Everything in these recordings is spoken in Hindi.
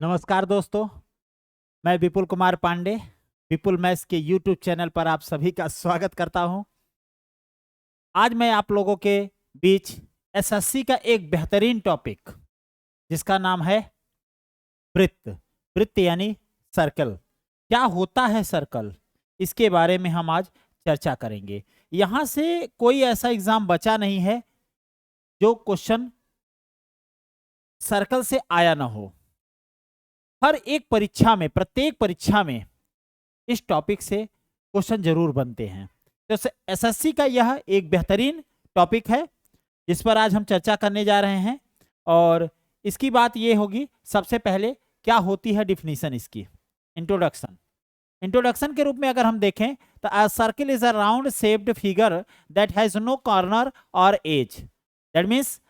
नमस्कार दोस्तों, मैं विपुल कुमार पांडे विपुल मैथ्स के यूट्यूब चैनल पर आप सभी का स्वागत करता हूं। आज मैं आप लोगों के बीच एसएससी का एक बेहतरीन टॉपिक जिसका नाम है वृत्त। वृत्त यानी सर्कल। क्या होता है सर्कल, इसके बारे में हम आज चर्चा करेंगे। यहाँ से कोई ऐसा एग्जाम बचा नहीं है जो क्वेश्चन सर्कल से आया ना हो। हर एक परीक्षा में, प्रत्येक परीक्षा में इस टॉपिक से क्वेश्चन जरूर बनते हैं। तो एसएससी का यह एक बेहतरीन टॉपिक है जिस पर आज हम चर्चा करने जा रहे हैं। और इसकी बात ये होगी, सबसे पहले क्या होती है डिफिनीशन इसकी। इंट्रोडक्शन के रूप में अगर हम देखें तो a circle is a round shaped figure that has no corner और एज। दैट मीन्स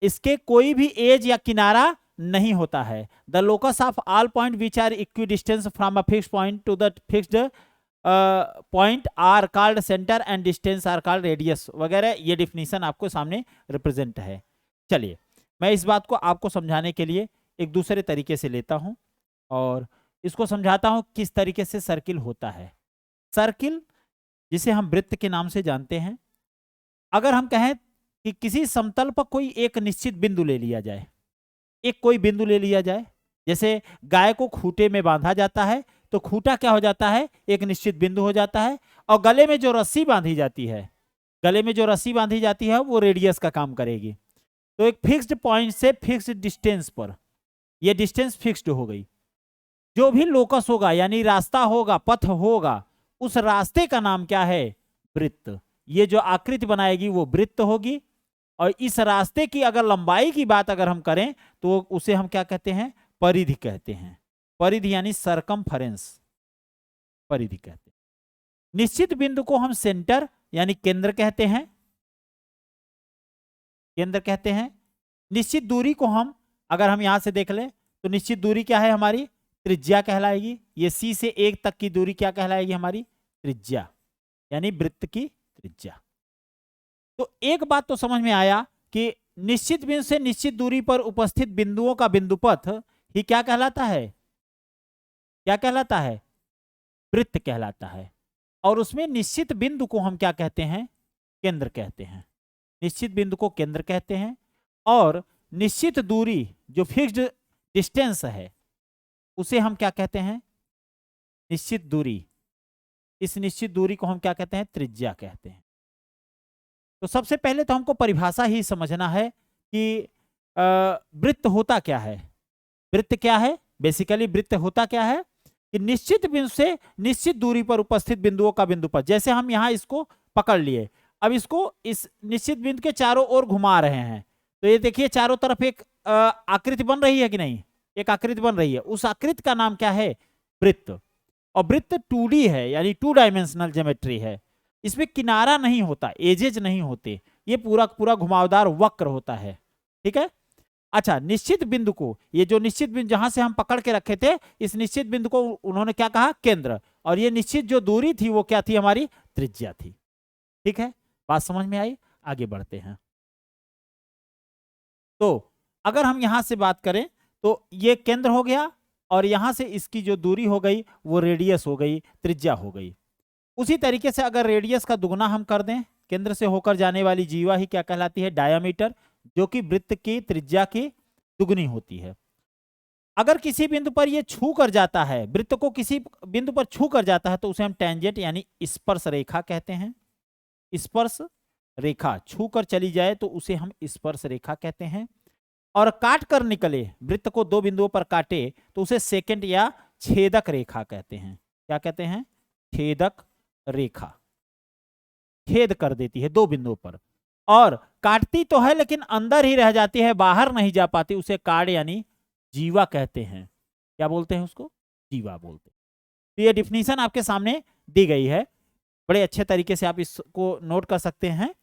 इसके कोई भी एज या किनारा नहीं होता है। The locus of all point which are equidistance from a fixed point to the fixed point are called centre and distance are called radius वगैरह। ये डिफिनीशन आपको सामने रिप्रेजेंट है। चलिए, मैं इस बात को आपको समझाने के लिए एक दूसरे तरीके से लेता हूं और इसको समझाता हूं किस तरीके से सर्किल होता है। सर्किल, जिसे हम वृत्त के नाम से जानते हैं, अगर हम कहें कि किसी समतल पर कोई एक निश्चित बिंदु ले लिया जाए, एक कोई बिंदु ले लिया जाए, जैसे गाय को खूंटे में बांधा जाता है तो खूंटा क्या हो जाता है, एक निश्चित बिंदु हो जाता है। और गले में जो रस्सी बांधी जाती है, गले में जो रस्सी बांधी जाती है वो रेडियस का काम करेगी। तो एक फिक्स्ड पॉइंट से फिक्स्ड डिस्टेंस पर, यह डिस्टेंस फिक्स्ड हो गई। जो भी लोकस होगा यानी रास्ता होगा, पथ होगा, उस रास्ते का नाम क्या है, वृत्त। ये जो आकृति बनाएगी वो वृत्त होगी। और इस रास्ते की अगर लंबाई की बात अगर हम करें तो उसे हम क्या कहते हैं, परिधि कहते हैं। परिधि यानी सरकमफरेंस, परिधि कहते हैं। निश्चित बिंदु को हम सेंटर यानी केंद्र कहते हैं, केंद्र कहते हैं। निश्चित दूरी को हम अगर हम यहां से देख लें तो निश्चित दूरी क्या है हमारी, त्रिज्या कहलाएगी। ये सी से 1 तक की दूरी क्या कहलाएगी, हमारी त्रिज्या, यानी वृत्त की त्रिज्या। तो एक बात तो समझ में आया कि निश्चित बिंदु से निश्चित दूरी पर उपस्थित बिंदुओं का बिंदुपथ ही क्या कहलाता है, क्या कहलाता है, वृत्त कहलाता है। और उसमें निश्चित बिंदु को हम क्या कहते हैं, केंद्र कहते हैं। निश्चित बिंदु को केंद्र कहते हैं। और निश्चित दूरी जो फिक्स्ड डिस्टेंस है उसे हम क्या कहते हैं, निश्चित दूरी। इस निश्चित दूरी को हम क्या कहते हैं, त्रिज्या कहते हैं। तो सबसे पहले तो हमको परिभाषा ही समझना है कि वृत्त होता क्या है। वृत्त क्या है, बेसिकली वृत्त होता क्या है कि निश्चित बिंदु से निश्चित दूरी पर उपस्थित बिंदुओं का बिंदुपथ। जैसे हम यहाँ इसको पकड़ लिए, अब इसको इस निश्चित बिंदु के चारों ओर घुमा रहे हैं तो ये देखिए चारों तरफ एक आकृति बन रही है कि नहीं, एक आकृति बन रही है। उस आकृति का नाम क्या है, वृत्त। और वृत्त 2D है यानी 2 डायमेंशनल ज्योमेट्री है। इसमें किनारा नहीं होता, एजेज नहीं होते, ये पूरा पूरा घुमावदार वक्र होता है। ठीक है। अच्छा, निश्चित बिंदु को, ये जो निश्चित बिंदु जहां से हम पकड़ के रखे थे, इस निश्चित बिंदु को उन्होंने क्या कहा, केंद्र। और ये निश्चित जो दूरी थी वो क्या थी, हमारी त्रिज्या थी। ठीक है, बात समझ में आई। आगे बढ़ते हैं। तो अगर हम यहां से बात करें तो ये केंद्र हो गया और यहां से इसकी जो दूरी हो गई वो रेडियस हो गई, त्रिज्या हो गई। उसी तरीके से अगर रेडियस का दुगना हम कर दें, केंद्र से होकर जाने वाली जीवा ही क्या कहलाती है, डायामीटर, जो कि वृत्त की त्रिज्या की दुगनी होती है। अगर किसी बिंदु पर यह छू कर जाता है, वृत्त को किसी बिंदु पर छू कर जाता है तो उसे हम टेंजेंट यानी स्पर्श रेखा कहते हैं। स्पर्श रेखा छू कर चली जाए तो उसे हम स्पर्श रेखा कहते हैं। और काट कर निकले, वृत्त को 2 बिंदुओं पर काटे तो उसे सेकंड या छेदक रेखा कहते हैं। क्या कहते हैं, छेदक रेखा। छेद कर देती है 2 बिंदुओं पर और काटती तो है लेकिन अंदर ही रह जाती है, बाहर नहीं जा पाती, उसे काट यानी जीवा कहते हैं। क्या बोलते हैं उसको, जीवा बोलते हैं। तो ये डिफिनीशन आपके सामने दी गई है, बड़े अच्छे तरीके से आप इसको नोट कर सकते हैं।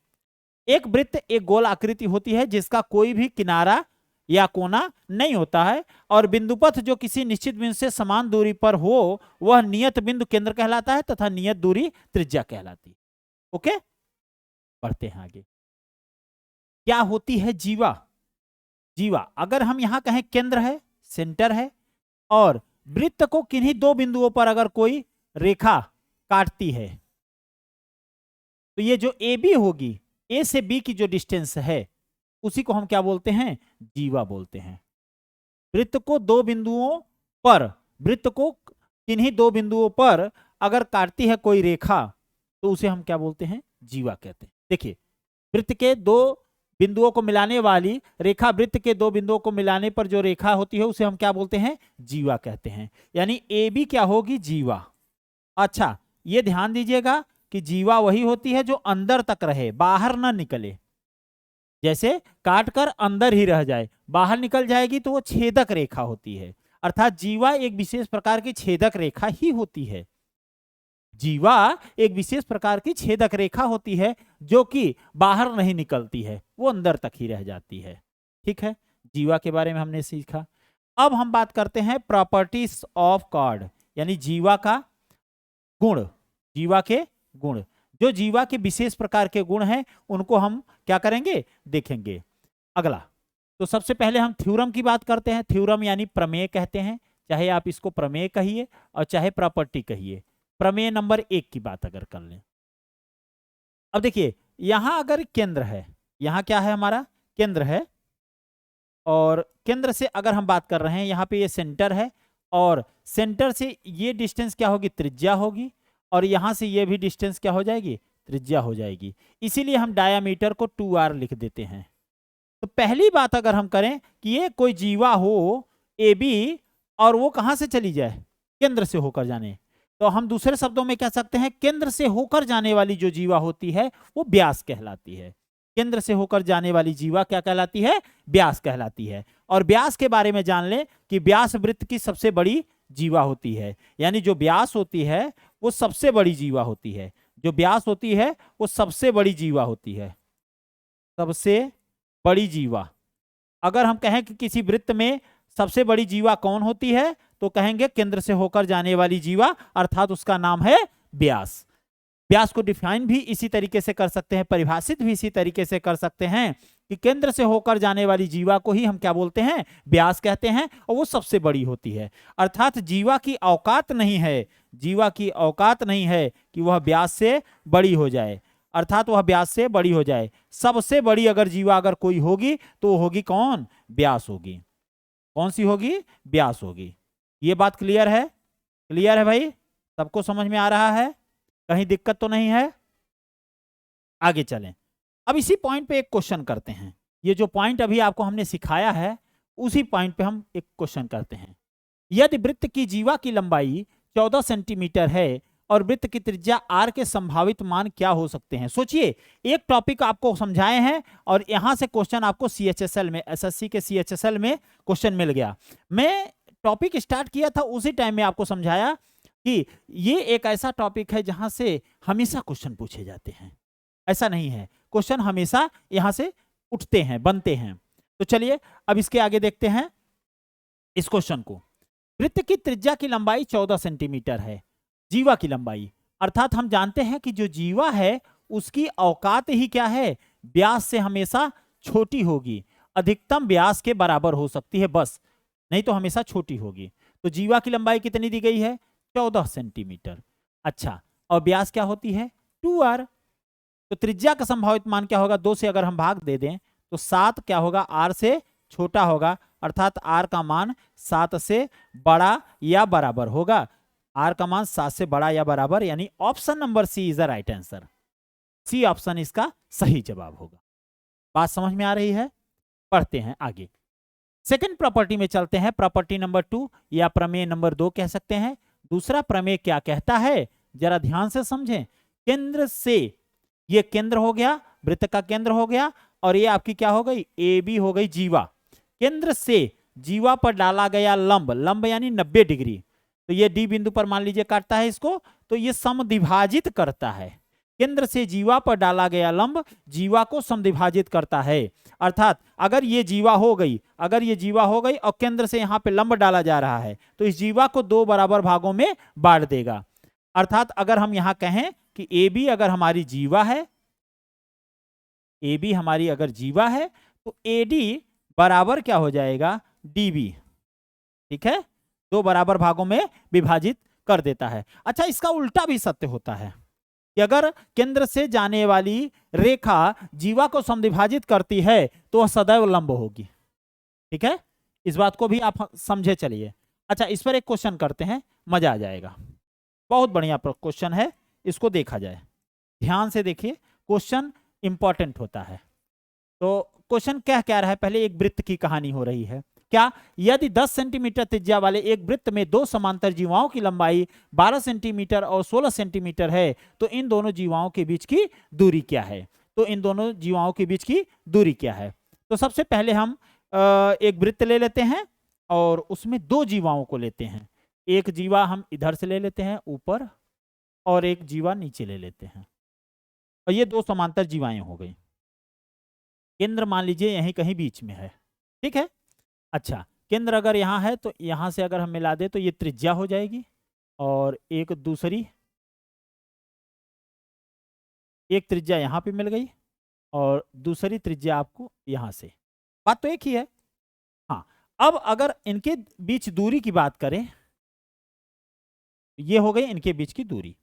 एक वृत्त एक गोल आकृति होती है जिसका कोई भी किनारा या कोना नहीं होता है और बिंदुपथ जो किसी निश्चित बिंदु से समान दूरी पर हो वह नियत बिंदु केंद्र कहलाता है तथा नियत दूरी त्रिज्या कहलाती है। ओके, बढ़ते हैं आगे। क्या होती है जीवा। जीवा, अगर हम यहां कहें केंद्र है, सेंटर है, और वृत्त को किन्हीं दो बिंदुओं पर अगर कोई रेखा काटती है, तो ये जो ए बी होगी, ए से बी की जो डिस्टेंस है उसी को हम क्या बोलते हैं, जीवा बोलते हैं। वृत्त को दो बिंदुओं पर, वृत्त को किन्हीं दो बिंदुओं पर अगर काटती है कोई रेखा तो उसे हम क्या बोलते हैं, जीवा कहते हैं। देखिए, वृत्त के दो बिंदुओं को मिलाने वाली रेखा, वृत्त के दो बिंदुओं को मिलाने पर जो रेखा होती है उसे हम क्या बोलते हैं, जीवा कहते हैं। यानी ए बी क्या होगी, जीवा। अच्छा, ये ध्यान दीजिएगा कि जीवा वही होती है जो अंदर तक रहे, बाहर ना निकले। जैसे काट कर अंदर ही रह जाए, बाहर निकल जाएगी तो वो छेदक रेखा होती है। अर्थात जीवा एक विशेष प्रकार की छेदक रेखा ही होती है। जीवा एक विशेष प्रकार की छेदक रेखा होती है जो कि बाहर नहीं निकलती है, वो अंदर तक ही रह जाती है। ठीक है, जीवा के बारे में हमने सीखा। अब हम बात करते हैं प्रॉपर्टीज ऑफ कॉर्ड, यानी जीवा का गुण, जीवा के गुण। जो जीवा के विशेष प्रकार के गुण हैं उनको हम क्या करेंगे, देखेंगे। अगला, तो सबसे पहले हम थ्योरम की बात करते हैं। थ्योरम यानी प्रमेय कहते हैं, चाहे आप इसको प्रमेय कहिए और चाहे प्रॉपर्टी कहिए। प्रमेय नंबर 1 की बात अगर कर लें, अब देखिए यहां अगर केंद्र है, यहां क्या है, हमारा केंद्र है, और केंद्र से अगर हम बात कर रहे हैं, यहां पे ये सेंटर है, और सेंटर से ये डिस्टेंस क्या होगी, त्रिज्या होगी, और यहां से ये भी डिस्टेंस क्या हो जाएगी, त्रिज्या हो जाएगी। इसीलिए हम डायामीटर को 2r लिख देते हैं। तो पहली बात अगर हम करें कि ये कोई जीवा हो ए बी, और वो कहां से चली जाए, केंद्र से होकर जाने, तो हम दूसरे शब्दों में कह सकते हैं केंद्र से होकर जाने वाली जो जीवा होती है वो व्यास कहलाती है। केंद्र से होकर जाने वाली जीवा क्या कहलाती है, व्यास कहलाती है। और व्यास के बारे में जान लें कि व्यास वृत्त की सबसे बड़ी जीवा होती है। यानी जो व्यास होती है वो सबसे बड़ी जीवा होती है, जो व्यास होती है वो सबसे बड़ी जीवा होती है, सबसे बड़ी जीवा। अगर हम कहें कि किसी वृत्त में सबसे बड़ी जीवा कौन होती है, तो कहेंगे केंद्र से होकर जाने वाली जीवा, अर्थात उसका नाम है व्यास। व्यास को डिफाइन भी इसी तरीके से कर सकते हैं, परिभाषित भी इसी तरीके से कर सकते हैं कि केंद्र से होकर जाने वाली जीवा को ही हम क्या बोलते हैं, व्यास कहते हैं, और वो सबसे बड़ी होती है। अर्थात जीवा की औकात नहीं है, जीवा की औकात नहीं है कि वह व्यास से बड़ी हो जाए, अर्थात वह व्यास से बड़ी हो जाए। सबसे बड़ी अगर जीवा अगर कोई होगी तो वो होगी कौन, व्यास होगी। कौन सी होगी, व्यास होगी। ये बात क्लियर है, क्लियर है भाई, सबको समझ में आ रहा है, कहीं दिक्कत तो नहीं है। आगे चलें, अब इसी पॉइंट पे एक क्वेश्चन करते हैं। ये जो पॉइंट अभी आपको हमने सिखाया है उसी पॉइंट पे हम एक क्वेश्चन करते हैं। यदि वृत्त की जीवा की लंबाई 14 सेंटीमीटर है और वृत्त की त्रिज्या r के संभावित मान क्या हो सकते हैं। सोचिए, एक टॉपिक आपको समझाए हैं और यहां से क्वेश्चन आपको CHSL में, SSC के CHSL में क्वेश्चन मिल गया। मैं टॉपिक स्टार्ट किया था उसी टाइम में आपको समझाया कि ये एक ऐसा टॉपिक है जहां से हमेशा क्वेश्चन पूछे जाते हैं। ऐसा नहीं है, क्वेश्चन हमेशा यहां से उठते हैं, बनते हैं। तो चलिए अब इसके आगे देखते हैं इस क्वेश्चन को। वृत्त की त्रिज्या की लंबाई 14 सेंटीमीटर है, जीवा की लंबाई, अर्थात हम जानते हैं कि जो जीवा है उसकी औकात ही क्या है, व्यास से हमेशा छोटी होगी, अधिकतम व्यास के बराबर हो सकती है बस, नहीं तो हमेशा छोटी होगी। तो जीवा की लंबाई कितनी दी गई है, 14 सेंटीमीटर। अच्छा, और व्यास क्या होती है, 2r। तो त्रिज्या का संभावित मान क्या होगा, 2 से अगर हम भाग दे दें तो 7 क्या होगा, r से छोटा होगा, अर्थात r का मान 7 से बड़ा या बराबर होगा। r का मान 7 से बड़ा या बराबर, यानी option number C is the right answer. C option इसका सही जवाब होगा। बात समझ में आ रही है, पढ़ते हैं आगे। सेकंड प्रॉपर्टी में चलते हैं, प्रॉपर्टी नंबर 2 या प्रमेय नंबर 2 कह सकते हैं। दूसरा प्रमेय क्या कहता है, जरा ध्यान से समझें। केंद्र से, ये केंद्र हो गया, वृत्त का केंद्र हो गया, और ये आपकी क्या हो गई, ए बी हो गई जीवा। केंद्र से जीवा पर डाला गया लंब, लंब यानी 90 डिग्री, तो ये डी बिंदु पर मान लीजिए काटता है इसको, तो ये समद्विभाजित करता है। केंद्र से जीवा पर डाला गया लंब जीवा को समद्विभाजित करता है। अर्थात अगर ये जीवा हो गई, अगर ये जीवा हो गई और केंद्र से यहाँ पे लंब डाला जा रहा है, तो इस जीवा को 2 बराबर भागों में बांट देगा। अर्थात अगर हम यहाँ कहें कि ए बी अगर हमारी जीवा है, ए बी हमारी अगर जीवा है, तो ए डी बराबर क्या हो जाएगा, डी बी। ठीक है, दो बराबर भागों में विभाजित कर देता है। अच्छा, इसका उल्टा भी सत्य होता है कि अगर केंद्र से जाने वाली रेखा जीवा को समद्विभाजित करती है तो वह सदैव लंब होगी। ठीक है, इस बात को भी आप समझे चलिए। अच्छा, इस पर एक क्वेश्चन करते हैं, मजा आ जाएगा। बहुत बढ़िया क्वेश्चन है, इसको देखा जाए। ध्यान से देखिए, क्वेश्चन इंपॉर्टेंट होता है। तो क्वेश्चन क्या कह रहा है, पहले एक वृत्त की कहानी हो रही है। क्या, यदि 10 सेंटीमीटर त्रिज्या वाले एक वृत्त में दो समांतर जीवाओं की लंबाई 12 सेंटीमीटर और 16 सेंटीमीटर है तो इन दोनों जीवाओं के बीच की दूरी क्या है? तो इन दोनों जीवाओं के बीच की दूरी क्या है? तो सबसे पहले हम एक वृत्त ले लेते हैं और उसमें दो जीवाओं को लेते हैं। एक जीवा हम इधर से ले लेते हैं ऊपर और एक जीवा नीचे ले लेते हैं, और ये दो समांतर जीवाएं हो गई। केंद्र मान लीजिए यहीं कहीं बीच में है। ठीक है, अच्छा, केंद्र अगर यहाँ है तो यहाँ से अगर हम मिला दे तो ये त्रिज्या हो जाएगी, और एक त्रिज्या यहाँ पे मिल गई और दूसरी त्रिज्या आपको यहाँ से। बात तो एक ही है। हाँ, अब अगर इनके बीच दूरी की बात करें, ये हो गई इनके बीच की दूरी।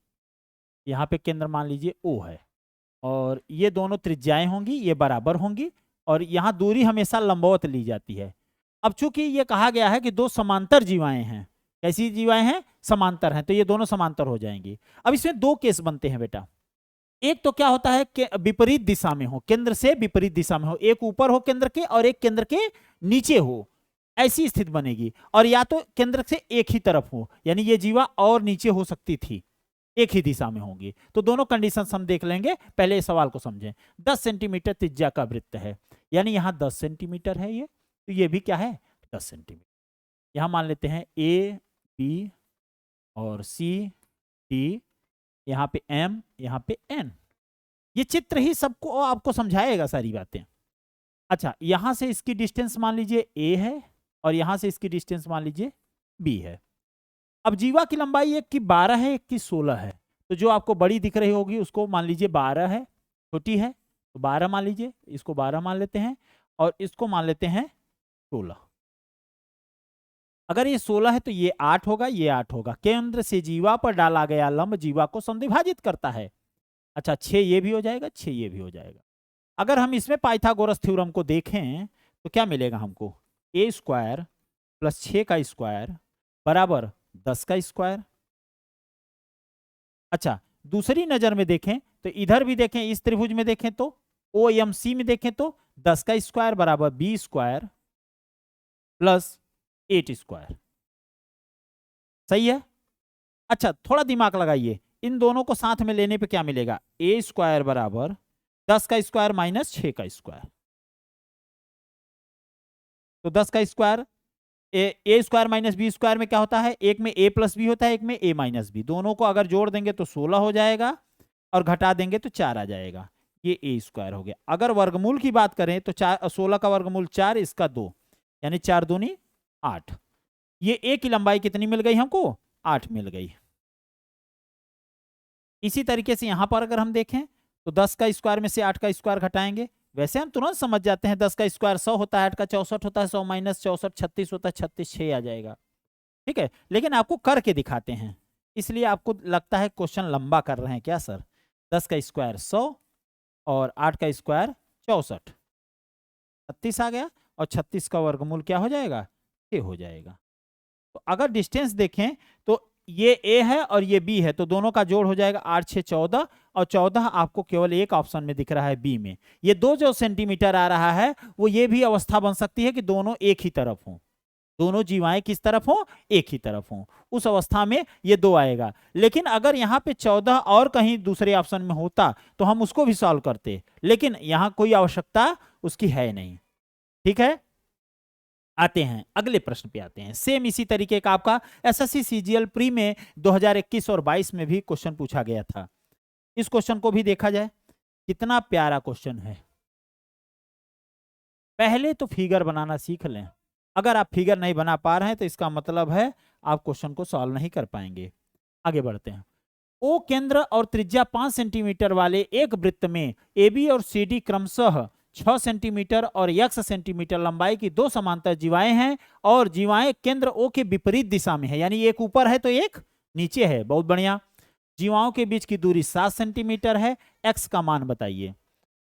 यहाँ पे केंद्र मान लीजिए O है और ये दोनों त्रिज्याएं होंगी, ये बराबर होंगी, और यहाँ दूरी हमेशा लंबवत ली जाती है। अब चूंकि ये कहा गया है कि दो समांतर जीवाएं हैं, कैसी जीवाएं हैं? समांतर हैं, तो ये दोनों समांतर हो जाएंगी। अब इसमें दो केस बनते हैं बेटा। एक तो क्या होता है कि विपरीत दिशा में हो, केंद्र से विपरीत दिशा में हो, एक ऊपर हो केंद्र के और एक केंद्र के नीचे हो, ऐसी स्थिति बनेगी। और या तो केंद्र से एक ही तरफ हो, यानी ये जीवा और नीचे हो सकती थी, एक ही दिशा में होंगी। तो दोनों कंडीशन हम देख लेंगे, पहले इस सवाल को समझें। 10 सेंटीमीटर त्रिज्या का वृत्त है, यानी यहाँ 10 सेंटीमीटर है ये, तो ये भी क्या है? 10 सेंटीमीटर। यहाँ मान लेते हैं A, B और C, D, यहाँ पे M, यहाँ पे N। ये चित्र ही सबको आपको समझाएगा सारी बातें। अच्छा, यहाँ से इसकी डिस्टेंस मान लीजिए A है और यहाँ से इसकी डिस्टेंस मान लीजिए B है। अब जीवा की लंबाई एक की 12 है, एक की 16 है, तो जो आपको बड़ी दिख रही होगी उसको मान लीजिए 12 है, छोटी है तो 12 मान लीजिए, इसको 12 मान लेते हैं और इसको मान लेते हैं 16। अगर ये 16 है तो ये 8 होगा, ये 8 होगा। केंद्र से जीवा पर डाला गया लंब जीवा को समद्विभाजित करता है। अच्छा, 6 ये भी हो जाएगा, 6 ये भी हो जाएगा। अगर हम इसमें पाइथागोरस थ्योरम को देखें तो क्या मिलेगा हमको? a² + 6 का स्क्वायर बराबर 10 का स्क्वायर। अच्छा, दूसरी नजर में देखें तो इधर भी देखें, इस त्रिभुज में देखें तो OMC में देखें तो 10 का स्क्वायर बराबर B² + 8 स्क्वायर। सही है? अच्छा, थोड़ा दिमाग लगाइए, इन दोनों को साथ में लेने पे क्या मिलेगा? A² बराबर 10 का स्क्वायर माइनस 6 का स्क्वायर। तो 10 का स्क्वायर A² माइनस B² में क्या होता है? एक में A + B होता है, एक में A - B। दोनों को अगर जोड़ देंगे तो 16 हो जाएगा और घटा देंगे तो 4 आ जाएगा। ये A² हो गया। अगर वर्गमूल की बात करें तो 16 का वर्गमूल 4, इसका 2, यानी 4 दूनी 8। ये A की लंबाई कितनी मिल गई हमको? 8 मिल गई। इसी तरीके से यहां पर अगर हम देखें तो 10 का स्क्वायर में से 8 का स्क्वायर घटाएंगे। वैसे हम तुरंत समझ जाते हैं, 10 का स्क्वायर 100 होता है, 8 का 64 होता है, 100 - 64 36 होता है, 36 6 आ जाएगा। ठीक है, लेकिन आपको करके दिखाते हैं, इसलिए आपको लगता है क्वेश्चन लंबा कर रहे हैं क्या सर? 10 का स्क्वायर 100 और 8 का स्क्वायर 64, 36 आ गया, और 36 का वर्गमूल क्या हो जाएगा? 6 हो जाएगा। तो अगर डिस्टेंस देखें तो ये A है और ये B है, तो दोनों का जोड़ हो जाएगा 8 6 14, और 14 आपको केवल एक ऑप्शन में दिख रहा है, B में। ये 2 जो सेंटीमीटर आ रहा है वो ये भी अवस्था बन सकती है कि दोनों एक ही तरफ हों, दोनों जीवाएं किस तरफ हों? एक ही तरफ हों। उस अवस्था में ये 2 आएगा। लेकिन अगर यहाँ पे 14 और कहीं दूसरे ऑप्शन में होता तो हम उसको भी सॉल्व करते, लेकिन यहाँ कोई आवश्यकता उसकी है नहीं। ठीक है, आते हैं अगले प्रश्न पे आते हैं। सेम इसी तरीके का आपका SSC CGL प्री में 2021 और 22 में भी क्वेश्चन पूछा गया था। इस क्वेश्चन को भी देखा जाए, कितना प्यारा क्वेश्चन है। पहले तो फिगर बनाना सीख लें। अगर आप फिगर नहीं बना पा रहे हैं तो इसका मतलब है आप क्वेश्चन को सॉल्व नहीं कर पाएंगे। आगे बढ़ते हैं। O केंद्र और त्रिज्या 5 सेंटीमीटर वाले एक वृत्त में AB और CD क्रमशः 6 सेंटीमीटर और x सेंटीमीटर लंबाई की दो समांतर जीवाएं हैं और जीवाएं केंद्र O के विपरीत दिशा में है, यानी एक ऊपर है तो एक नीचे है। बहुत बढ़िया। जीवाओं के बीच की दूरी 7 सेंटीमीटर है, x का मान बताइए।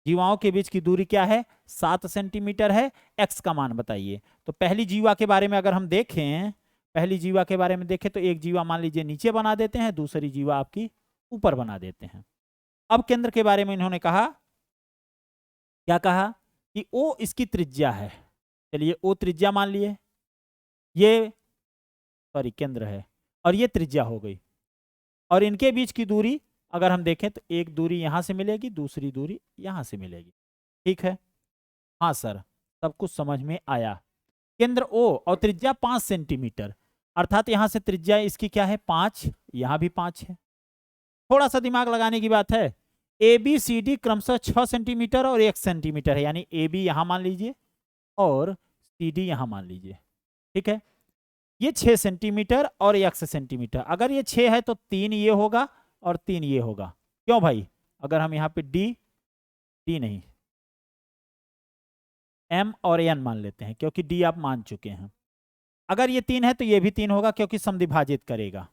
जीवाओं के बीच की दूरी क्या है? 7 सेंटीमीटर है, x का मान बताइए। तो पहली जीवा के बारे में अगर हम देखें, पहली जीवा के बारे में देखें तो एक जीवा मान लीजिए नीचे बना देते हैं, दूसरी जीवा आपकी ऊपर बना देते हैं। अब केंद्र के बारे में इन्होंने कहा, क्या कहा कि O इसकी त्रिज्या है। चलिए O त्रिज्या मान लिए, ये सॉरी केंद्र है और ये त्रिज्या हो गई। और इनके बीच की दूरी अगर हम देखें तो एक दूरी यहां से मिलेगी, दूसरी दूरी यहां से मिलेगी। ठीक है, हाँ सर, सब कुछ समझ में आया। केंद्र O और त्रिज्या 5 सेंटीमीटर, अर्थात यहां से त्रिज्या इसकी क्या है? 5, यहां भी 5 है। थोड़ा सा दिमाग लगाने की बात है। ABCD क्रमशः 6 सेंटीमीटर और 1 सेंटीमीटर है, यानी AB यहां मान लीजिए और CD यहां मान लीजिए। ठीक है, ये 6 सेंटीमीटर और 1 सेंटीमीटर। अगर ये 6 है तो 3 ये होगा और 3 ये होगा। क्यों भाई? अगर हम यहाँ पे D नहीं M और N मान लेते हैं, क्योंकि D आप मान चुके हैं। अगर ये 3 है तो ये भी 3 होगा, क्योंकि समद्विभाजित करेगा।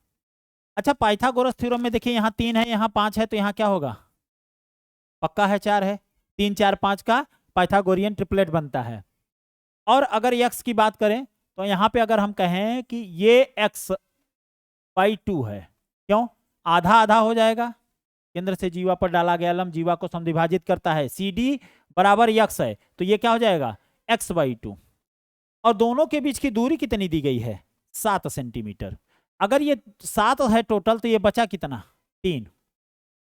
अच्छा, पाइथागोरस थ्योरम में देखिए यहाँ 3 है, यहाँ 5 है, तो यहाँ क्या होगा? पक्का है 4 है। 3 4 5 का पाइथागोरियन ट्रिपलेट बनता है। और अगर x की बात करें तो यहाँ पे अगर हम कहें कि ये x/2 है, क्यों? आधा आधा हो जाएगा। केंद्र से जीवा पर डाला गया लंब जीवा को समद्विभाजित करता है। CD बराबर x है, तो ये क्या हो जाएगा? x/2। और दोनों के बीच की दूरी कितनी दी गई है? 7 सेंटीमीटर। अगर ये 7 है टोटल, तो ये बचा कितना? 3।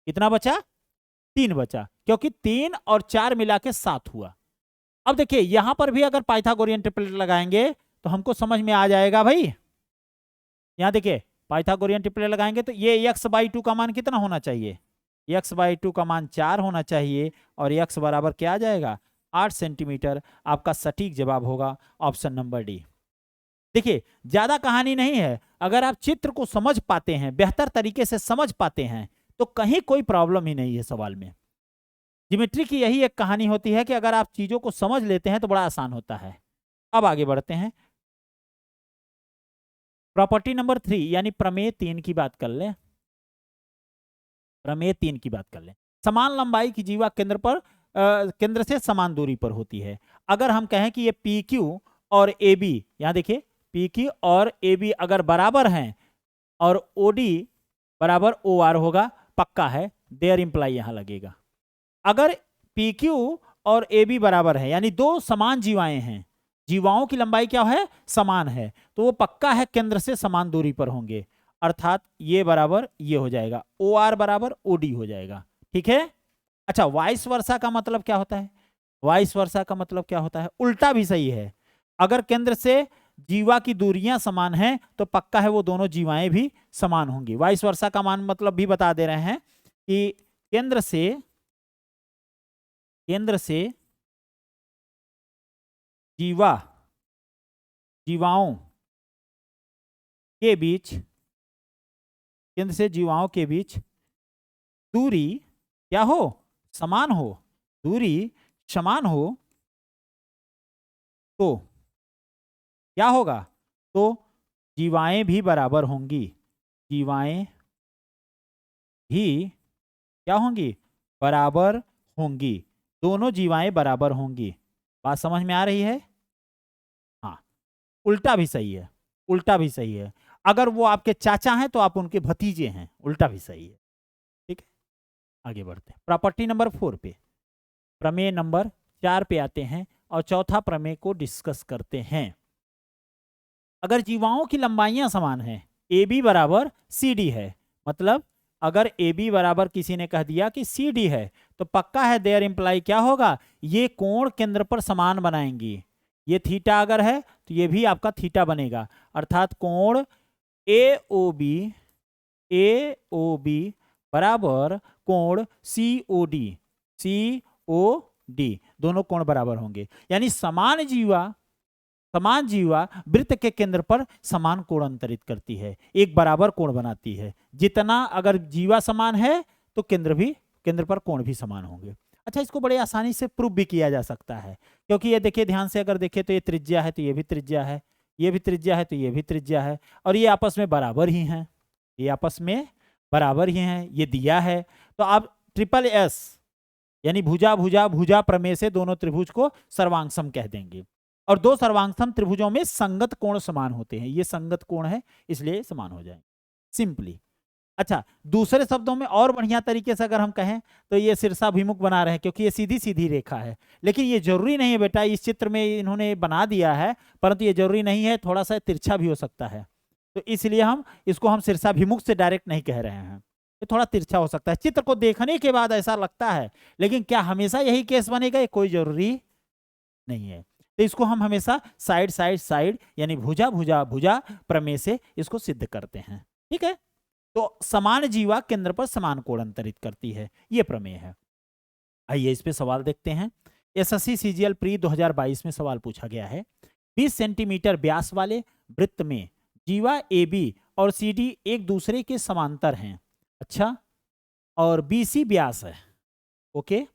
कितना बचा? 3 बचा, क्योंकि 3 और 4 मिला के 7 हुआ। अब देखिए यहां पर भी अगर पाइथागोरियन ट्रिपलेट लगाएंगे तो हमको समझ में आ जाएगा भाई। यहां देखिए पाइथागोरियन ट्रिपलेट लगाएंगे तो ये x/2 का मान कितना होना चाहिए? x/2 का मान 4 होना चाहिए और x बराबर क्या आ जाएगा? 8 सेंटीमीटर। आपका सटीक जवाब होगा ऑप्शन नंबर डी। देखिए ज्यादा कहानी नहीं है, अगर आप चित्र को समझ पाते हैं, बेहतर तरीके से समझ पाते हैं, तो कहीं कोई प्रॉब्लम ही नहीं है सवाल में। ज्योमेट्री की यही एक कहानी होती है कि अगर आप चीजों को समझ लेते हैं तो बड़ा आसान होता है। अब आगे बढ़ते हैं, प्रॉपर्टी नंबर 3 यानी प्रमेय 3 की बात कर लें। प्रमेय 3 की बात कर लें। समान लंबाई की जीवा केंद्र से समान दूरी पर होती है। अगर हम कहें कि ये PQ और AB, यहां देखिए PQ और AB अगर बराबर हैं और OD बराबर OR होगा, पक्का है, देयर इंप्लाई यहां लगेगा। अगर PQ और AB बराबर है, यानी दो समान जीवाएं हैं, जीवाओं की लंबाई क्या है? समान है, तो वो पक्का है केंद्र से समान दूरी पर होंगे, अर्थात ये बराबर ये हो जाएगा, OR बराबर OD हो जाएगा। ठीक है। अच्छा, वाइस वर्सा का मतलब क्या होता है? वाइस वर्सा का मतलब क्या होता है? उल्टा भी सही है। अगर केंद्र से जीवा की दूरियां समान हैं तो पक्का है वो दोनों जीवाएं भी समान होंगी। वाइस वर्सा का मान मतलब भी बता दे रहे हैं कि केंद्र से जीवाओं के बीच, केंद्र से जीवाओं के बीच दूरी क्या हो? समान हो। दूरी समान हो तो क्या होगा? तो जीवाएं भी बराबर होंगी। जीवाएं भी क्या होंगी? बराबर होंगी। दोनों जीवाएं बराबर होंगी। बात समझ में आ रही है? हाँ, उल्टा भी सही है, उल्टा भी सही है। अगर वो आपके चाचा हैं तो आप उनके भतीजे हैं, उल्टा भी सही है। ठीक है, आगे बढ़ते हैं प्रॉपर्टी नंबर 4 पे। प्रमेय नंबर 4 पे आते हैं और चौथा प्रमेय को डिस्कस करते हैं। अगर जीवाओं की लंबाइयां समान हैं, AB बराबर CD है, मतलब अगर AB बराबर किसी ने कह दिया कि CD है, तो पक्का है देयर इंप्लाई क्या होगा? ये कोण केंद्र पर समान बनाएंगी। ये थीटा अगर है तो ये भी आपका थीटा बनेगा, अर्थात कोण AOB बराबर कोण COD दोनों कोण बराबर होंगे। यानी समान जीवा वृत्त के केंद्र पर समान कोण अंतरित करती है, एक बराबर कोण बनाती है। जितना अगर जीवा समान है तो केंद्र पर कोण भी समान होंगे। अच्छा, इसको बड़े आसानी से प्रूव भी किया जा सकता है, क्योंकि ये देखिए ध्यान से अगर देखें तो ये त्रिज्या है तो ये भी त्रिज्या है, ये भी त्रिज्या है तो ये भी त्रिज्या है, और ये आपस में बराबर ही हैं, ये आपस में बराबर ही हैं, ये दिया है। तो आप ट्रिपल एस यानी भुजा भुजा भुजा प्रमेय से दोनों त्रिभुज को सर्वांगसम कह देंगे, और दो सर्वांगसम त्रिभुजों में संगत कोण समान होते हैं, ये संगत कोण है इसलिए समान हो जाएंगे सिंपली। अच्छा, दूसरे शब्दों में और बढ़िया तरीके से अगर हम कहें तो ये शीर्षाभिमुख बना रहे हैं, क्योंकि ये सीधी सीधी रेखा है, लेकिन ये जरूरी नहीं है बेटा, इस चित्र में इन्होंने बना दिया है, परंतु ये जरूरी नहीं है, थोड़ा सा तिरछा भी हो सकता है, तो इसलिए हम इसको हम शीर्षाभिमुख से डायरेक्ट नहीं कह रहे हैं, ये थोड़ा तिरछा हो सकता है, चित्र को देखने के बाद ऐसा लगता है, लेकिन क्या हमेशा यही केस बनेगा, ये कोई जरूरी नहीं है। तो इसको हम हमेशा साइड साइड साइड यानी भुजा भुजा भुजा प्रमेय से इसको सिद्ध करते हैं, ठीक है। तो समान जीवा केंद्र पर समान कोण अंतरित करती है, ये प्रमेय है। आइए इस पे सवाल देखते हैं। एसएससी सीजीएल प्री 2022 में सवाल पूछा गया है, 20 सेंटीमीटर व्यास वाले वृत्त में जीवा AB और CD एक दूसरे के समांतर हैं, अच्छा, और BC व्यास है, ओके।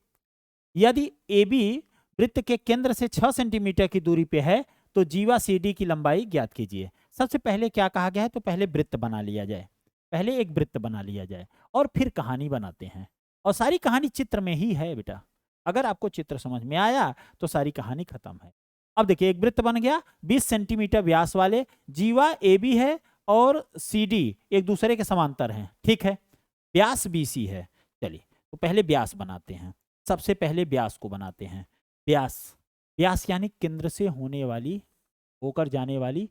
यदि AB वृत्त के केंद्र से 6 सेंटीमीटर की दूरी पे है तो जीवा CD की लंबाई ज्ञात कीजिए। सबसे पहले क्या कहा गया है, तो पहले वृत्त बना लिया जाए, पहले एक वृत्त बना लिया जाए और फिर कहानी बनाते हैं, और सारी कहानी चित्र में ही है बेटा, अगर आपको चित्र समझ में आया तो सारी कहानी खत्म है। अब देखिए एक वृत्त बन गया, 20 सेंटीमीटर व्यास वाले, जीवा AB है और CD एक दूसरे के समांतर हैं, ठीक है, व्यास BC है। चलिए तो पहले व्यास बनाते हैं, सबसे पहले व्यास को बनाते हैं। व्यास, व्यास यानी केंद्र से होने वाली, होकर जाने वाली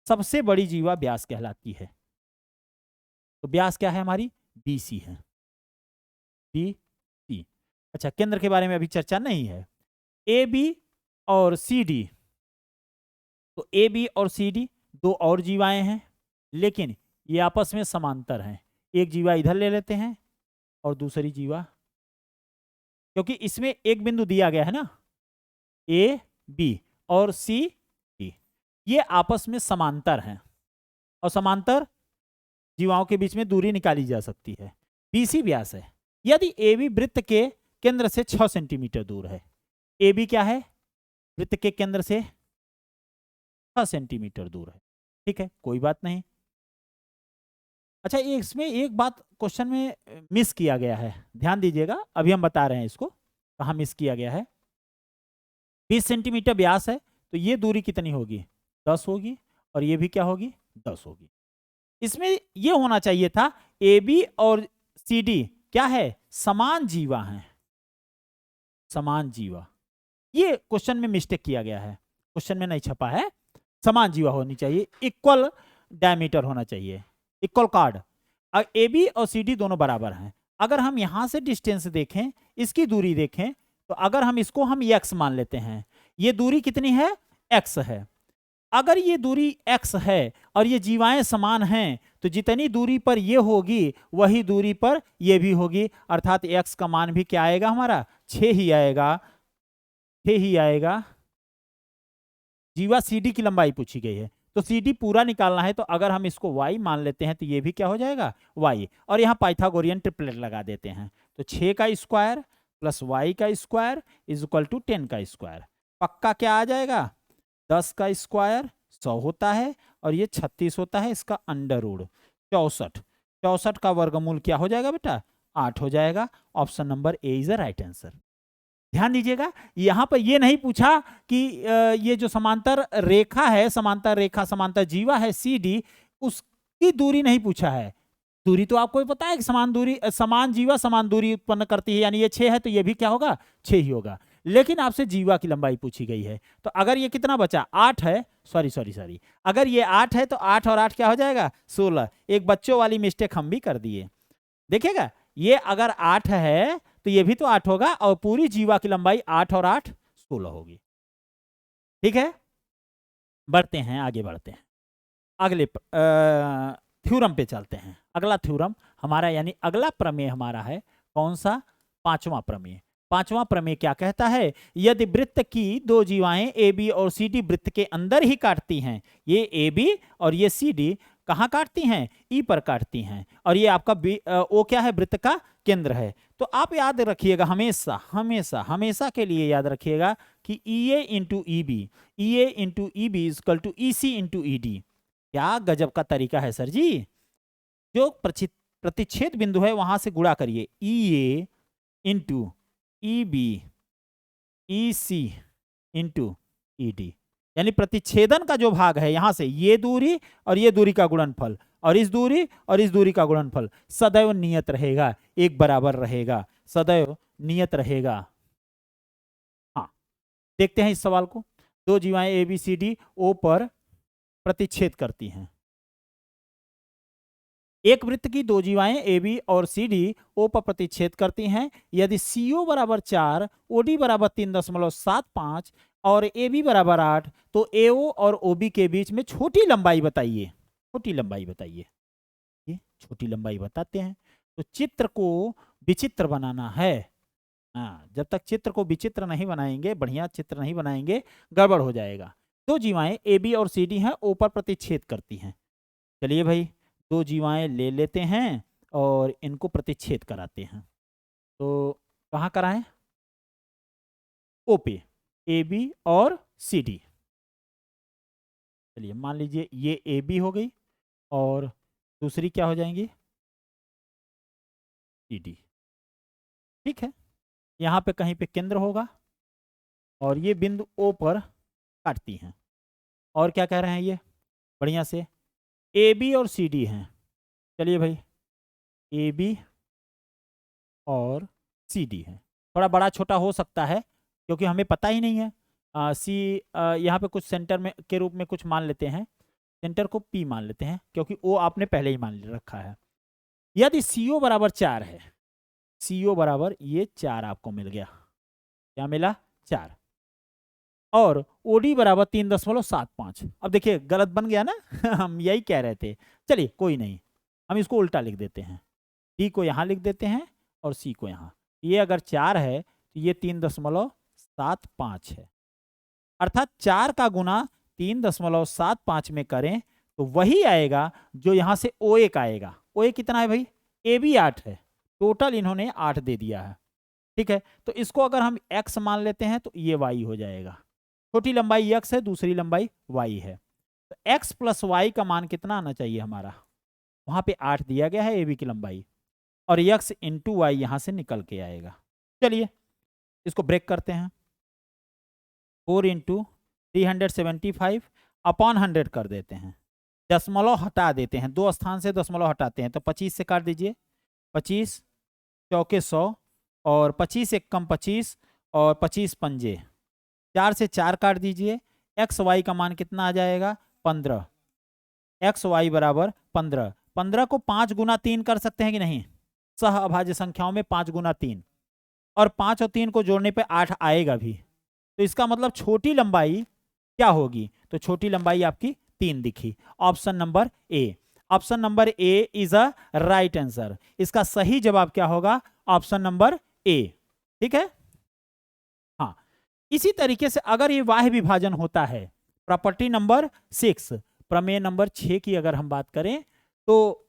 सबसे बड़ी जीवा व्यास कहलाती है। तो व्यास क्या है हमारी, BC है, BC। अच्छा, केंद्र के बारे में अभी चर्चा नहीं है। AB और CD, तो AB और CD दो और जीवाएं हैं, लेकिन ये आपस में समांतर हैं, एक जीवा इधर ले लेते हैं और दूसरी जीवा, क्योंकि इसमें एक बिंदु दिया गया है ना, AB और CD, ये आपस में समांतर हैं, और समांतर जीवाओं के बीच में दूरी निकाली जा सकती है। BC व्यास है। यदि AB वृत्त के केंद्र से 6 सेंटीमीटर दूर है, AB क्या है, वृत्त के केंद्र से 6 सेंटीमीटर दूर है, ठीक है, कोई बात नहीं। अच्छा, इसमें एक बात क्वेश्चन में मिस किया गया है, ध्यान दीजिएगा, अभी हम बता रहे हैं इसको कहाँ मिस किया गया है। 20 सेंटीमीटर व्यास है तो ये दूरी कितनी होगी, 10 होगी, और ये भी क्या होगी, 10 होगी। इसमें ये होना चाहिए था AB और CD क्या है, समान जीवा हैं, समान जीवा, ये क्वेश्चन में मिस्टेक किया गया है, क्वेश्चन में नहीं छपा है, समान जीवा होनी चाहिए, इक्वल डायमीटर होना चाहिए, इक्वल कार्ड। AB और CD दोनों बराबर हैं। अगर हम यहां से डिस्टेंस देखें, इसकी दूरी देखें, तो अगर हम इसको हम x मान लेते हैं, ये दूरी कितनी है, x है। अगर ये दूरी x है और ये जीवाएं समान हैं, तो जितनी दूरी पर ये होगी वही दूरी पर ये भी होगी, अर्थात x का मान भी क्या आएगा हमारा, 6 ही आएगा, 6 ही आएगा। जीवा CD की लंबाई पूछी गई है, तो CD पूरा निकालना है, तो अगर हम इसको y मान लेते हैं तो ये भी क्या हो जाएगा, y, और यहाँ पाइथागोरियन ट्रिपलेट लगा देते हैं, तो 6 का स्क्वायर प्लस y का स्क्वायर इज इक्वल टू 10 का स्क्वायर, पक्का क्या आ जाएगा, 10 का स्क्वायर 100 होता है, और ये 36 होता है, इसका अंडर रूट 64, 64 का वर्गमूल क्या हो जाएगा बेटा, 8 हो जाएगा। Option number A is the right answer. ध्यान दीजिएगा, यहां पर ये नहीं पूछा कि ये जो समांतर रेखा है, समांतर रेखा, समांतर जीवा है CD, उसकी दूरी नहीं पूछा है। दूरी तो आपको पता है कि समान दूरी, समान जीवा समान दूरी उत्पन्न करती है, यानी ये 6 है तो ये भी क्या होगा, 6 ही होगा, लेकिन आपसे जीवा की लंबाई पूछी गई है। तो अगर ये कितना बचा, 8 है, सॉरी, अगर ये 8 है तो 8 और 8 क्या हो जाएगा, 16। एक बच्चों वाली मिस्टेक हम भी कर दिए, देखिएगा, ये अगर 8 है तो ये भी तो 8 होगा, और पूरी जीवा की लंबाई 8 और 8 16 होगी, ठीक है। बढ़ते हैं, आगे बढ़ते हैं, अगले थ्योरम पे चलते हैं। अगला थ्योरम हमारा, यानी अगला प्रमेय हमारा है कौन सा, पांचवा प्रमेय। पांचवा प्रमेय क्या कहता है, यदि वृत्त की दो जीवाएं AB और CD वृत्त के अंदर ही काटती हैं, ये AB और ये CD कहाँ काटती हैं, ई पर काटती हैं, और ये आपका ओ क्या है, वृत्त का केंद्र है। तो आप याद रखिएगा हमेशा हमेशा हमेशा के लिए याद रखिएगा कि E A into E B, E A into E B equal to E C into E D. क्या गजब का तरीका है सर जी। जो प्रतिच्छेद बिंदु है वहां से गुणा करिए, ई A into E B E C into E D, यानी प्रतिच्छेदन का जो भाग है यहां से ये दूरी और ये दूरी का गुणनफल और इस दूरी और इस दूरी का गुणनफल सदैव नियत रहेगा, एक बराबर रहेगा, सदैव नियत रहेगा। हाँ, देखते हैं इस सवाल को। दो जीवाएं A B C D O पर प्रतिच्छेद करती हैं। एक वृत्त की दो जीवाएं ए बी और सी डी ओ पर प्रतिच्छेद करती हैं। यदि CO बराबर 4, OD बराबर 3.75 और AB बराबर 8, तो AO और OB के बीच में छोटी लंबाई बताइए। छोटी लंबाई बताइए, ये छोटी लंबाई बताते हैं। तो चित्र को विचित्र बनाना है। हाँ, जब तक चित्र को विचित्र नहीं बनाएंगे, बढ़िया चित्र नहीं बनाएंगे, गड़बड़ हो जाएगा। दो जीवाएं AB और CD हैं, O पर प्रतिच्छेद करती हैं। चलिए भाई, दो जीवाएं ले लेते हैं और इनको प्रतिच्छेद कराते हैं। तो कहाँ कराएं, ओ पे, ए बी और सी डी। चलिए मान लीजिए ये ए बी हो गई और दूसरी क्या हो जाएंगी, सी डी। ठीक है, यहाँ पे कहीं पे केंद्र होगा और ये बिंदु ओ पर काटती हैं। और क्या कह रहे हैं ये बढ़िया से, ए बी और सी डी हैं। चलिए भाई, ए बी और सी डी है। थोड़ा बड़ा छोटा हो सकता है क्योंकि हमें पता ही नहीं है। यहाँ पे कुछ सेंटर में के रूप में कुछ मान लेते हैं, सेंटर को P मान लेते हैं क्योंकि O आपने पहले ही मान रखा है। यदि CO बराबर 4 है, CO बराबर ये 4 आपको मिल गया, क्या मिला, 4, और OD बराबर 3.75। अब देखिए गलत बन गया ना हम यही कह रहे थे। चलिए कोई नहीं, हम इसको उल्टा लिख देते हैं, D को यहाँ लिख देते हैं और C को यहाँ। ये अगर 4 है तो ये 3.75 है, अर्थात 4 का गुना 3.75 में करें तो वही आएगा जो यहाँ से OA का आएगा। OA कितना है भाई, AB 8 है, टोटल इन्होंने 8 दे दिया है। ठीक है, तो इसको अगर हम x मान लेते हैं तो ये y हो जाएगा। छोटी लंबाई x है, दूसरी लंबाई y है, तो x प्लस y का मान कितना आना चाहिए हमारा, वहां पे 8 दिया गया है AB की लंबाई, और x इंटू y यहां से निकल के आएगा। चलिए इसको ब्रेक करते हैं, 4 इंटू 375 अपॉन 100 कर देते हैं, दशमलव हटा देते हैं, 2 स्थान से दशमलव हटाते हैं तो 25 से काट दीजिए, 25 चौके 100 और 25 एक कम 25 और 25 पंजे, 4 से 4 काट दीजिए, एक्स वाई का मान कितना आ जाएगा, 15, एक्स वाई बराबर 15। 15 को 5 गुना 3 कर सकते हैं कि नहीं, सह अभाज्य संख्याओं में 5 गुना 3, और 5 और 3 को जोड़ने पे 8 आएगा भी। तो इसका मतलब छोटी लंबाई क्या होगी, तो छोटी लंबाई आपकी 3 दिखी, option number A. Option number A is a right answer. इसका सही जवाब क्या होगा, ऑप्शन नंबर ए। ठीक है, हाँ। इसी तरीके से अगर ये बाह्य विभाजन होता है, प्रॉपर्टी नंबर 6, प्रमेय नंबर 6 की अगर हम बात करें तो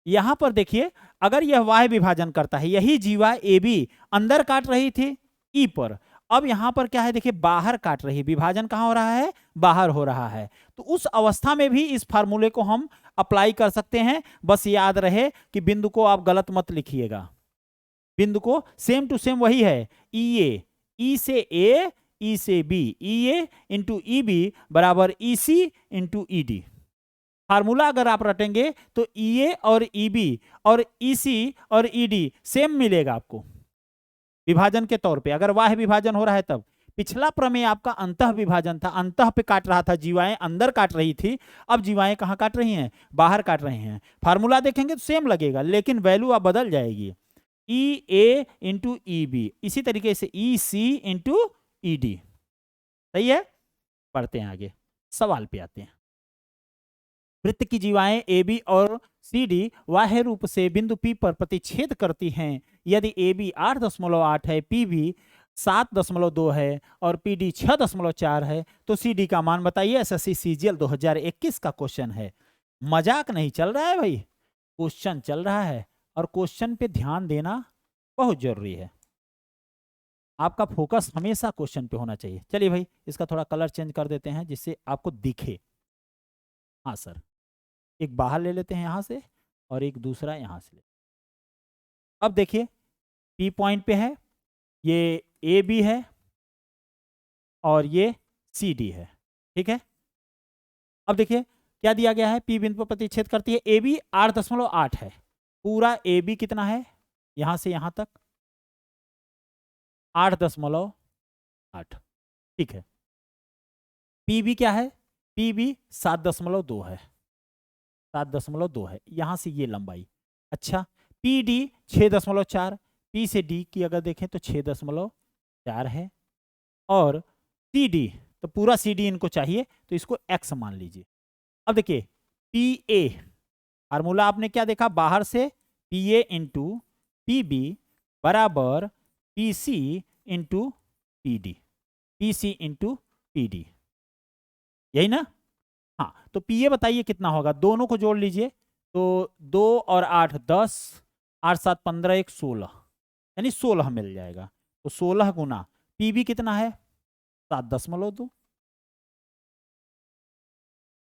यहां पर देखिए, अगर यह बाह्य विभाजन करता है, यही जीवा ए बी अंदर काट रही थी ई पर, अब यहां पर क्या है देखिए, बाहर काट रही है, विभाजन कहां हो रहा है, बाहर हो रहा है। तो उस अवस्था में भी इस फार्मूले को हम अप्लाई कर सकते हैं। बस याद रहे कि बिंदु को आप गलत मत लिखिएगा, बिंदु को सेम टू सेम वही है, ई ए, ई से ए, ई से B, E A into E B बराबर ई C into E D. Formula अगर आप रटेंगे तो ई ए और ई बी और ई सी और ई डी सेम मिलेगा आपको विभाजन के तौर पे, अगर बाह्य विभाजन हो रहा है तब। पिछला प्रमेय आपका अंतः विभाजन था, अंतः पे काट रहा था, जीवाएं अंदर काट रही थी, अब जीवाएं कहां काट रही हैं, बाहर काट रही हैं। फार्मूला देखेंगे तो सेम लगेगा, लेकिन वैल्यू अब बदल जाएगी, ई ए इंटू ई बी, इसी तरीके से ई सी इंटू ई डी। सही है, पढ़ते हैं आगे, सवाल पे आते हैं। वृत्त की जीवाएं ए बी और सी डी बाह्य रूप से बिंदु पी पर प्रतिच्छेद करती हैं। यदि ए बी 8.8 है, पी बी 7.2 है और पी डी 6.4 है, तो सी डी का मान बताइए। एसएससी सीजीएल 2021 का क्वेश्चन है। मजाक नहीं चल रहा है भाई, क्वेश्चन चल रहा है और क्वेश्चन पे ध्यान देना बहुत जरूरी है। आपका फोकस हमेशा क्वेश्चन पे होना चाहिए। चलिए भाई इसका थोड़ा कलर चेंज कर देते हैं जिससे आपको दिखे। हाँ सर, एक बाहर ले लेते हैं यहाँ से और एक दूसरा यहाँ से। अब देखिए पी पॉइंट पे है, ये ए बी है और ये सी डी है, ठीक है। अब देखिए क्या दिया गया है, पी बिंदु पर प्रतिच्छेद करती है ए बी 8.8 है। पूरा ए बी कितना है, यहां से यहां तक 8.8, ठीक है। पी बी क्या है, पी बी 7.2 है, 7.2 है, यहां से ये लंबाई। अच्छा पी डी 6.4, पी से डी की अगर देखें तो 6.4 है। और सी डी, तो पूरा सी डी इनको चाहिए तो इसको एक्स मान लीजिए। अब देखिए पी ए, फार्मूला आपने क्या देखा बाहर से, P A into P B बराबर P C into P D, P C into P D, यही ना। हाँ तो पी ए बताइए कितना होगा, दोनों को जोड़ लीजिए तो 2 और 8 10, 8 7 15 1 16, यानी 16 मिल जाएगा। तो 16 गुना पी बी कितना है 7.2,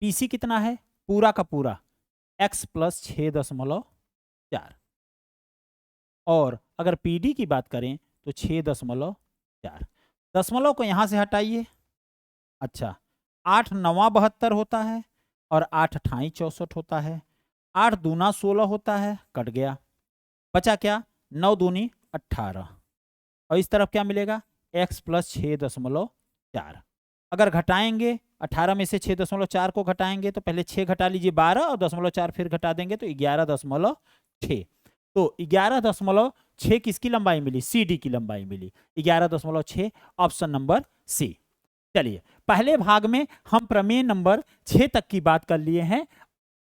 पी सी कितना है पूरा का पूरा x प्लस 6.4, और अगर पी डी की बात करें तो 6.4। दशमलव को यहाँ से हटाइए। अच्छा 8 9 72 होता है और 8 अठाई 64 होता है, 8 दूना 16 होता है, कट गया, बचा क्या 9 दूनी 18, और इस तरफ क्या मिलेगा x प्लस 6.4। अगर घटाएंगे 18 में से 6.4 को घटाएंगे तो पहले 6 घटा लीजिए 12 और 0.4 फिर घटा देंगे तो 11.6। तो 11.6 किसकी लंबाई मिली, सी डी की लंबाई मिली 11.6, ऑप्शन नंबर सी। चलिए पहले भाग में हम प्रमेय नंबर 6 तक की बात कर लिए हैं,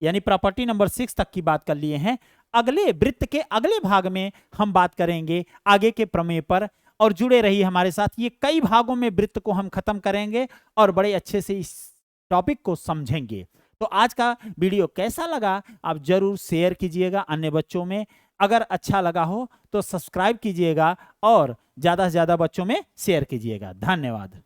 यानी प्रॉपर्टी नंबर 6 तक की बात कर लिए हैं। अगले वृत्त के अगले भाग में हम बात करेंगे आगे के प्रमेय पर, और जुड़े रहिए हमारे साथ। ये कई भागों में वृत्त को हम खत्म करेंगे और बड़े अच्छे से इस टॉपिक को समझेंगे। तो आज का वीडियो कैसा लगा आप जरूर शेयर कीजिएगा अन्य बच्चों में, अगर अच्छा लगा हो तो सब्सक्राइब कीजिएगा और ज़्यादा से ज़्यादा बच्चों में शेयर कीजिएगा। धन्यवाद।